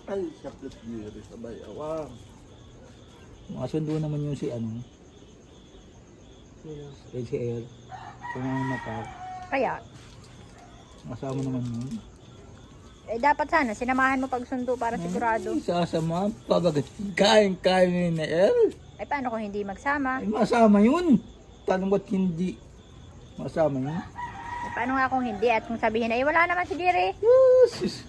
Ay, sakit diri sa bayawang. Masundo naman yung si ano. LCL. Kung ang mata. Kaya, Kasama naman yun. dapat sana, sinamahan mo pagsundo para sigurado. Ay, sasama. Pabagat. Kain-kain ni El. Ay, paano kung hindi magsama? Ay, masama yun. Tanong ba't hindi? Masama yun. Ay, paano nga kung hindi? At kung sabihin ay wala naman si Jerry. Yes.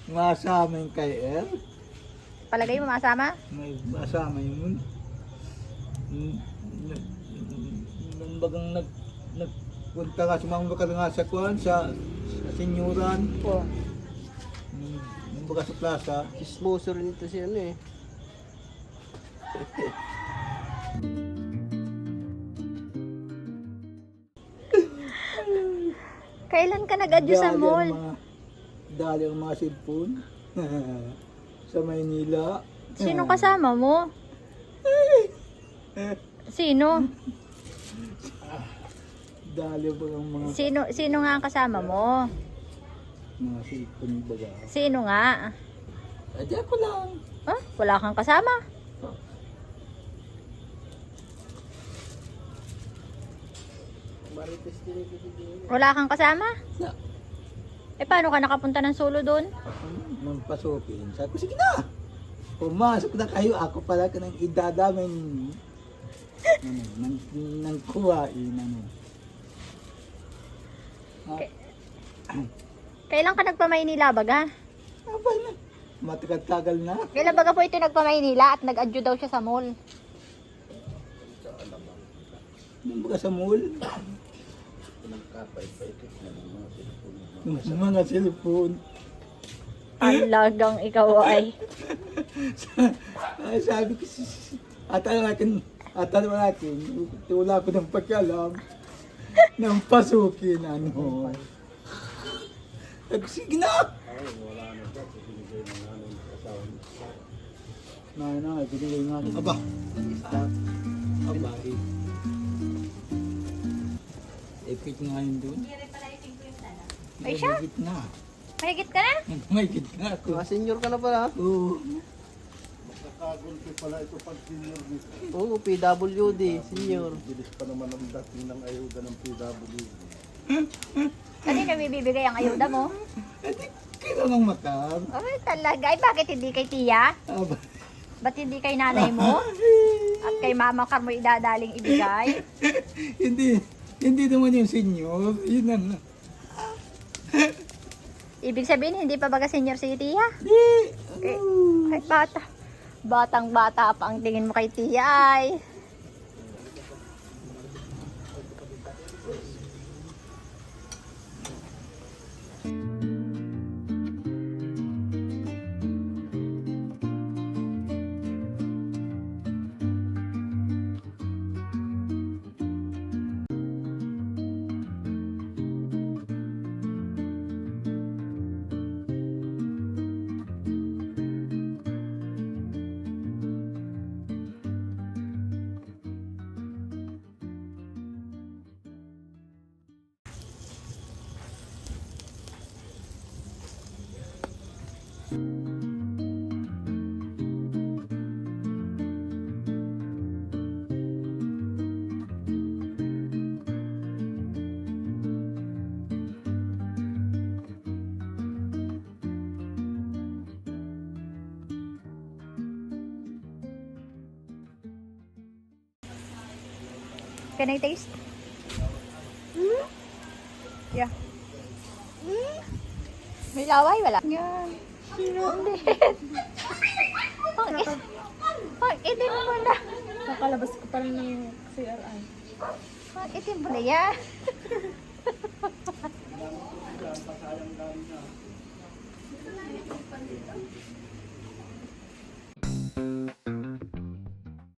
Masama yun kay El. Palagay mo masama? May masama yun. Nung bagang nagpunta nga, sumama ka nga sa kuwan, sa senyuran. Oo. Nung baga sa plaza. Chismoso rin ito si ano eh. Kailan ka nag-adyo sa mall? Dali ang mga cellphone. Sa Maynila. Sino kasama mo? Sino? Dali ba ang mga Sino nga ang kasama mo? cellphone baga. Sino nga? Adi ako lang. Huh? Wala kang kasama? Marites din ito si Jerry. Wala kang kasama? Na, Eh, paano ka nakapunta ng solo doon? nang pasukin. Sabi ko, sige na. Pumasok na kayo. Ako pala ka nang idadamay ninyo. Nang kuwain. Kailan ka nagpa-Maynila baga? Aba na. Matagal-tagal na. Kailan baga po ito nagpa-Maynila at nag-adyo daw siya sa mall? Nung baga sa mall. Nagkapay-paikot na ng mga cellphone. Yung mga cellphone. Alagang ikaw ay. Ay, sabi ko, atala natin, wala ko ng pagkalam ng pasukin, ano. Sabi ko, sige na! Ay, wala na dyan. Binigay ng nanay ng asawa niya. Na, binigay nga. Aba, aba, ipit nga yun doon. Ay, siya? Mahigit na. Mahigit ka na? Mahigit na ako. Mga senior ka na pala. Oo. Magkakagulpi pala ito pag senior dito. Oo, PWD, senior. Bilis pa naman ang dating ng ayuda ng PWD. Kanina may bibigay ang ayuda mo? Edi, kailangang makam. Ay, talaga. Ay, bakit hindi kay tiya? Aba, Ba't hindi kay nanay mo? At kay mama ka mo idadaling ibigay? hindi naman yung senior. Yun ang, Ibig sabihin, hindi pa baga senior si tiya? di, Eh, ay, bata. Batang bata pa ang tingin mo kay tiya ay. Can I taste? Yeah. May laway? Wala. Yan. Hindi. Pag itim mo na. Kakalabas ko pa rin ng CRI. Pag itim mo na yan.